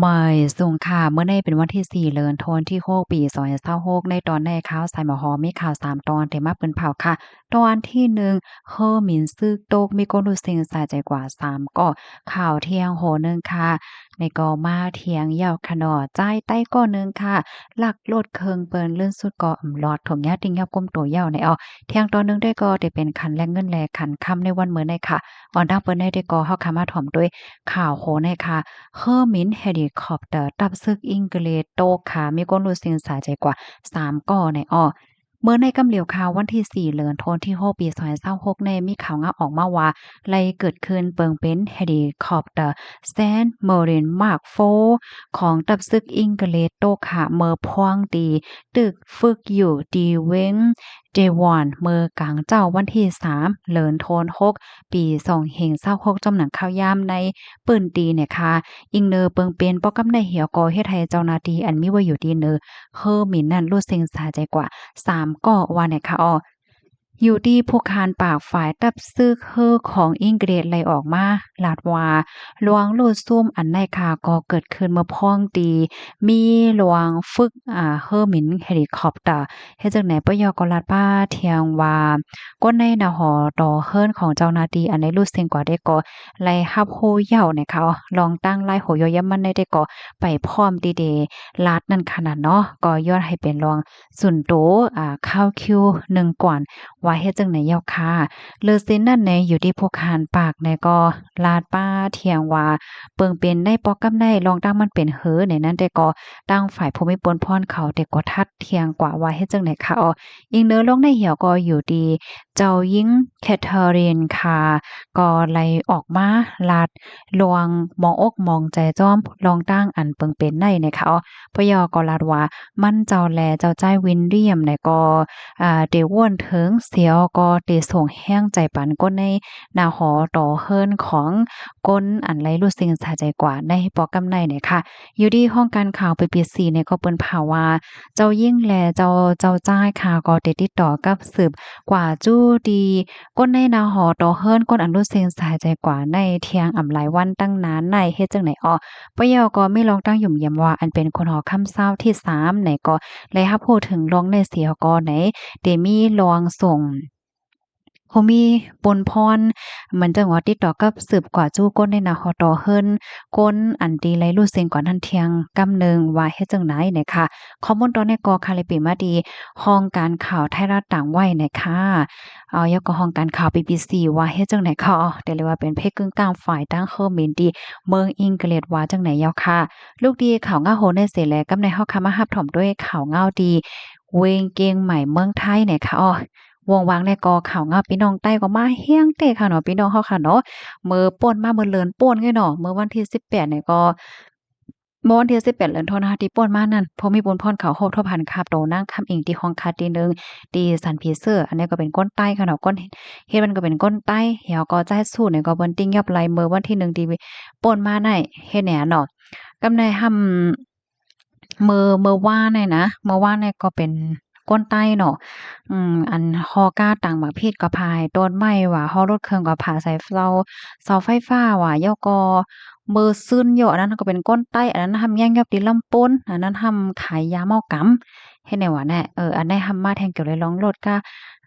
ไม่สูงค่ะเมื่อในเป็นวันที่4เดือนธันวาคมที่6ปี2026ในตอนในข่าวสายหมอหอมีข่าว3ตอนที่มาเปิ้นเผาค่ะตอนที่1เฮอหมินซึกโตกมีคนรู้สึกสะใจกว่า3ก็ข่าวเที่ยงโหนึงค่ะในก็มาเที่ยงยาวขนอจ่ายใต้ก็นึงค่ะลักลดเคิงเปิ้นลื่นสุดก็หลอดถมยาติงยับก้มโตยาวในเที่ยงตอนนึงได้ก็ได้เป็นคันแลกเงินแลขันค่ำในวันมื้อในค่ะออนดังเปิ้นได้ก็เฮาคามาถ่อมด้วยข่าวโหในค่ะ เฮอร์มินเฮลิคอปเตอร์ตับซึกอังกฤษโตกค่ะมีคนรู้สึกสาใจกว่า3ก่อในเมื่อในกำเหลียวข่าววันที่4เดือนธันวาคมที่6ปี2026ในมีข่าวงาออกมาว่าไล่เกิดขึ้นเปิงเป็นเฮลิคอปเตอร์ Stand Marine Mark 4ของตับซึกอังกฤษโตกค่ะเมื่อพ่วงตีตึกฝึกอยู่ดีเว้งเดวอนเมื่อกลางเจ้าวันที่3เดือนธันวาคมปี2526จำหนังข่าวยามในปืนตีเนี่ยค่ะ อิงเนอเปิงเป็นป้อกำในเหี่ยวกอเฮ็ดให้เจ้าหน้าที่อันมีไว้อยู่ดีเนอเฮอหมินนั่นรู้สึกสาใจกว่า3ก็ว่าเนี่ยค่ะอยู่ที่ผู้คานปากฝ่ายตับซึกเฮอของอังกฤษไล่ออกมาลาดว่าหลวงโลดซุ่มอันในค่ะก็เกิดขึ้นเมื่อพ้องตีมีหลวงฝึกเฮอหมินเฮลิคอปเตอร์เฮ็ดจังไหนปยกลาดป้าเทียงว่าก้นในนะหอต่อเฮิรนของเจ้าหน้าที่อันในรู้สึกกว่าได้ก็ไล่ฮับโฮเหย้าเนี่ยค่ะลองตั้งไล่โหยอยำมันได้ก็ไปพร้อมดีเดลาดนั่นขนาดเนาะก็ยอดให้เป็นรองสุนโตเข้าคิว1ก่อน ว่าเฮ็ดจังไหนยาวค่ะเลือซินนั่นแหนอยู่ที่ผู้คานปากในก็ลาดป้าเที่ยงว่าเปิงเป็นได้ปอกกำได้ลองตั้งมันเป็นเฮอในนั้นแต่ก็ตั้งฝ่ายภูมิพลพรเขาแต่ก็ทัดเที่ยงกว่าว่าเฮ็ดจังไหนค่ะอีกเนื้อลงในเหี่ยวก็อยู่ดีเจ้าหญิงแคทเธอรีนค่ะก็ไล่ออกมาลาดลวงมองอกมองใจจ้อมลองตั้งอันเปิงเป็นในนะคะพยก็ลาดว่ามันเจ้าแลเจ้าใจวินเลียมเนี่ยก็ เดว่วนถึงเสียวก็เตส่งแห้งใจปันก้นในนาหอต่อเฮิรนของก้นอันไรรู้สึกสะใจกว่าในปอกำในเนี่ยค่ะอยู่ที่ห้องการข่าวไปปี4เนี่ยก็เปิ้นข่าวว่าเจ้ายิ่งแลเจ้าจ้ายค่ะก็ได้ติดต่อกับสืบกว่าจู้ดีก้นในนาหอต่อเฮิรนก้นอันรู้สึกสะใจกว่าในเที่ยงอำหลายวันตั้งนานในเฮ็ดจังไหนปยก็ไม่ลองตั้งหยุ่มยำว่าอันเป็นคนหอคำเศร้าที่3ไหนก็เลยรับพูดถึงลองในเสียก็ไหน เดมีลองส่งเขามีปนพรเหมือนจังว่าติดต่อกับสืบกว่าจู้ก้นในนาฮอตอเฮิรนก้นอันดีไลรู้เซ็งกว่านั้นเที่ยงกำหนึ่งว่าเฮ็ดจังไหนเนี่ยค่ะข้อมูลตอนนี้ก็คาลิปิมาดีห้องการข่าวไทยรัฐต่างไว้เนี่ยค่ะยกก็ห้องการข่าว BBC ว่าเฮ็ดจังไหนค่ะแต่เรียกว่าเป็นเพศกึ่งกลางฝ่ายตั้งเขมรดีเมืองอังกฤษว่าจังไหนยาวค่ะลูกดีข่าวง่าโหในเสแลกำในเฮาค่ะมารับถ่อมด้วยข่าวง่าวดี เวงเกียงใหม่เมืองไทยเนี่ยค่ะวงวางในกอข่าวงาพี่น้องใต้ก็มาเฮียงเตะค่ะเนาะพี่น้องเฮาค่ะเนาะมื้อป่นมามื้อเลินป่นไงเนาะมื้อวันที่18เนี่ยก็เมื่อวันที่18เดือนธันวาที่ป่นมานั่นพอมีบุญพรเขาโฮทอพันคาบโตนางคำอิงที่ห้องคัดที่หนึ่งที่สันผีเสื้ออันนี้ก็เป็นก้นใต้ค่ะเนาะก้นเฮ็ดมันก็เป็นก้นใต้เหี่ยวก็จ่ายสู้เนี่ยก็เบิ่นติ้งยับไหลมื้อวันที่1ที่ป่นมาได้เฮ็ดแหนเนาะกำไดมื้อว่านเนี่ยนะมื้อว่านเนี่ยก็เป็นก้นใต้เนาะอันฮอก้าต่างประเภทก็พายต้นไม้ว่าฮอรถเครื่องก็พาใส่เสาไฟฟ้าว่าย่อก็มือซื่นย่ออันนั้นก็เป็นก้นใต้อันนั้นทำย่างยับตีลำปนอันนั้นทำขายยาเมากำเฮ็ดแนวว่าแน่อันใดทำมาแทงเกี่ยวเลยร้องรถก็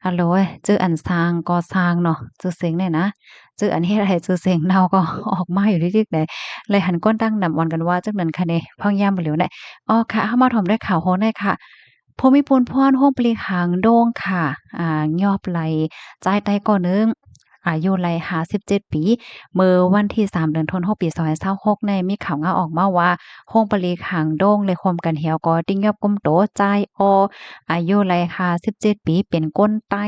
อะโลยจื้ออันสร้างก่อสร้างเนาะจื้อเสียงเนี่ยนะจื้ออันเฮ็ดให้จื้อเสียงเนาก็ออกมาอยู่ทิกๆเลยเลยหันก้นตั้งนำวันกันว่าจักนั้นค่ะเด้พ่องยามบ่เหลียวแน่ค่ะเฮามาถมด้วยข่าวโฮได้ค่ะ ภูมิพลพรโฮมปลีหางโด้งค่ะยอบไหลจ่ายไต้ก่อหนึ่งอายุไหล57ปีเมื่อวันที่3เดือนธันวาคมปี2026ในมีข่าวงาออกมาว่าโฮงปลีหางโด้งเลยคมกันเหี่ยวก็ติ้งยอบกุมโตจ่ายอายุไหล57ปีเป็นก้นไต้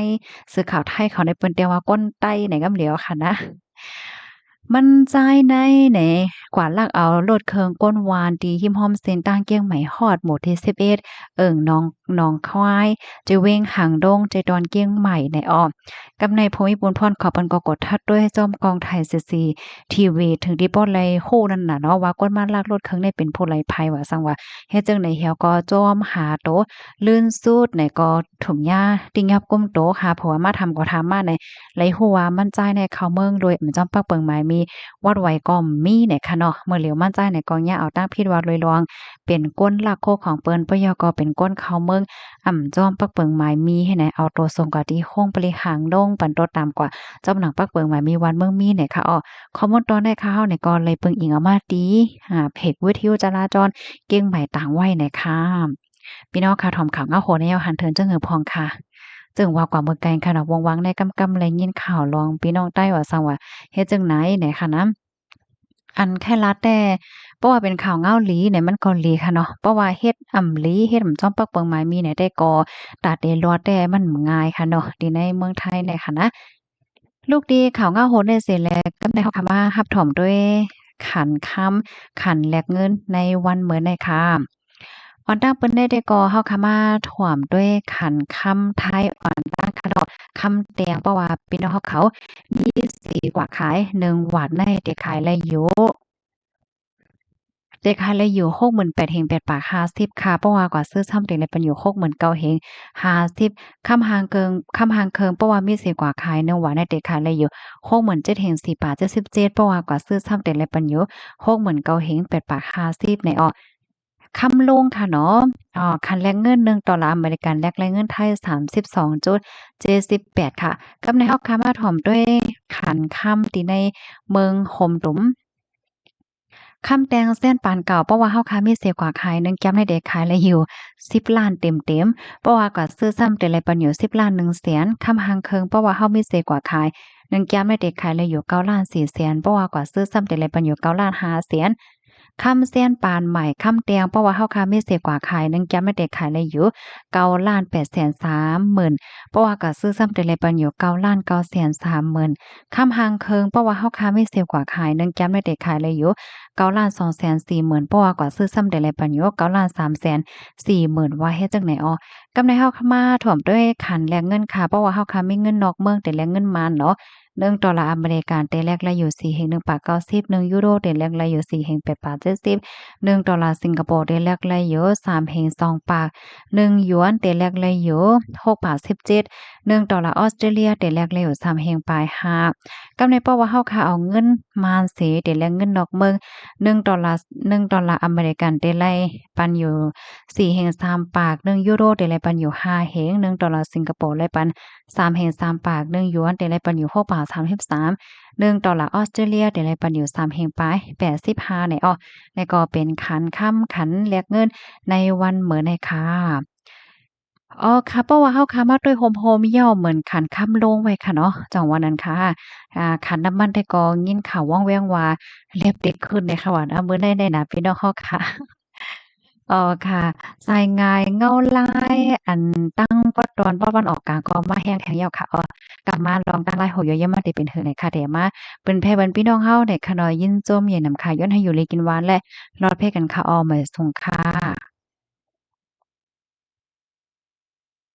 สื่อข่าวไทยเขาได้เปิ้นเรียกว่าก้นไต้ในกำเหลียวค่ะนะ มันจ่ายในแหนกว่าลักเอาโลดเคิงก้นวานตีหิมห้อมเส้นต่างเกียงใหม่ฮอดหมู่ที่11หนองควายจะเว้งหางดงใจดอนเกียงใหม่ในกำในภูมิพลพรขอเปิ้นก็กดทัดด้วยจอมกองไทยซีทีวีถึงที่ป้อไลโคนั่นน่ะเนาะว่าก้นมาลากรถเคิงได้เป็นผู้ไลภัยว่าซั่งว่าเฮ็ดจังได๋เหี่ยวก็จอมหาโตลื่นสูดในก็ถุงยาติงยับก้มโตค่ะเพราะว่ามาทำก็ทำมาใน ไหลหัวมันจ่ายในเขาเมืองโดยมันจำปักเปิงหมายมีวัดไว้ก็มีในข เนาะเมื่อเหลียวมั่นใจในกองยาเอาตั้งพิดว่าลอยลองเป็นก้นหลักโคของเปิ้นปยก็เป็นก้นเขาเมืองจอมปักเปิงหมายมีให้ไหนเอาตัวส่งกว่าที่โค้งปริหางดงปันตัวตามกว่าจอมหนังปักเปิงหมายมีวันเมืองมีเนี่ยค่ะข้อมูลตอนได้ค่ะเฮาเนี่ยก็เลยเปิงอิงเอามาตีเพจวิทยุจราจรเก่งใหม่ต่างไว้ในค่ะพี่น้องค่ะถอมข่าวเงาโหในเอาหันเทินเจ้าเหือพองค่ะจึงว่ากว่าเมืองไกลค่ะเนาะวงวังในกำเลยยินข่าวลองพี่น้องใต้ว่าซังว่าเฮ็ดจังไหนไหนค่ะนะอันแค่ละแต่เพราะว่าเป็นข่าวเงาหลีเนี่ยมันก็หลีค่ะเนาะเพราะว่าเฮ็ดหลีเฮ็ดจ้อมปักเปิงหมายมีเนี่ยได้ก่อตาเตรอดแต่มันง่ายค่ะเนาะที่ในเมืองไทยเนี่ยค่ะนะลูกดีข่าวเงาโหดได้เสร็จแล้วก็ได้คำว่ารับถอมด้วยขันคำขันแลกเงินในวันเหมือนในค่ะอ่อนตั้งเปิ้นได้ก่อเฮาคามาถ่วมด้วยขันคำไทยอ่อนตั้งค่ะเนาะคำเตียงเพราะว่าพี่น้องเขามีสีกว่าขาย1หวัดในเด็กขายไรอยู่ เด็กหาเลยอยู่68,000เฮง8ปาก50ค่ะเพราะว่ากว่าซื้อซ้ำเด็กเลยเป็นอยู่69,000เฮง50คำหางเกิงคำหางเคิงเพราะว่ามีสิกว่าขายเนื้อหวานในเด็กขายเลยอยู่67,000เฮง4ปาก77เพราะว่ากว่าซื้อซ้ำเด็กเลยเป็นอยู่69,000เฮง8ปาก50ในคำลงค่ะเนาะคันแลกเงิน$1อเมริกันแลกแลกเงินไทย32.78ค่ะกับในเฮาคามาถ่อมด้วยขันค่ำที่ในเมืองโฮมตุม คำแตงเส้นปานเก่าเพราะว่าเฮาค้ามีเสียกว่าขายหนึงแก้มในเด็กขายละอยู่10,000,000เต็มๆเพราะว่าก็ซื้อซ้ำแต่ละปันอยู่10,000,000 100,000คำหางเคิงเพราะว่าเฮามีเสียกว่าขายหนึ่งแก้มในเด็กขายละอยู่9,400,000เพราะว่าก็ซื้อซ้ำแต่ละปันอยู่9,500,000คำเสี้ยนปานใหม่คำเตียงเพราะว่าเฮาค้ามีเสียกว่าขายหนึงแก้มในเด็กขายละอยู่9,830,000เพราะว่าก็ซื้อซ้ำแต่ละปันอยู่9,930,000คำหางเคิงเพราะว่าเฮาค้ามีเสียกว่าขายหนึงแก้มในเด็กขายละอยู่ 9,240,000เพราะว่าก็ซื้อซ้ำได้หลายปานอยู่9,340,000ว่าเฮ็ดจั่งใดกำไรเฮาเข้ามาถ่วมด้วยขันแลกเงินค่ะเพราะว่าเฮาค่ะมีเงินนอกเมืองแต่แลกเงินมานเนาะ$1อเมริกันแต่แลกละอยู่4 1 90 1ยูโรแต่แลกละอยู่4 8 70$1สิงคโปร์แต่แลกละอยู่3 2ปาก1หยวนแต่แลกละอยู่6 17$1ออสเตรเลียแต่แลกละอยู่3ปลาย5กำไรเพราะว่าเฮาค่ะเอาเงินมานเสแต่แลกเงินนอกเมือง $1อเมริกันได้ไล่ปันอยู่4แห่ง3ปาก1ยูโรได้ไล่ปันอยู่5แห่ง$1สิงคโปร์ไล่ปัน3แห่ง3ปาก1หยวนได้ไล่ปันอยู่6บาท33$ออสเตรเลียได้ไล่ปันอยู่3แห่งปลาย85ในแล้วก็เป็นขันค่ำขันแลกเงินในวันเหมือนในค่ะค่ะเพราะว่าเฮาค่ะมาด้วยโฮมๆย่อเหมือนขันค่ำโลงไว้ค่ะเนาะจังว่านั้นค่ะขันน้ำมันแต่ก็ยินข่าวว่องแว่งว่าเล็บเด็กขึ้นในค่ะว่ามื้อใดได้น่ะพี่น้องเฮาค่ะค่ะสายงายเงาลายอันตั้งปัดตอนป้อวันออกกลางก็มาแฮงแข็งยาวค่ะกลับมาลองตั้งลายโหยอยมาได้เป็นเถิงในค่ะเดมาเป็นแพ่เบิ่นพี่น้องเฮาได้ค่ะเนาะยินจมเย็นนำค่ะย้อนให้อยู่เลยกินหวานและรอดเพ่กันค่ะเหมยสงค่ะ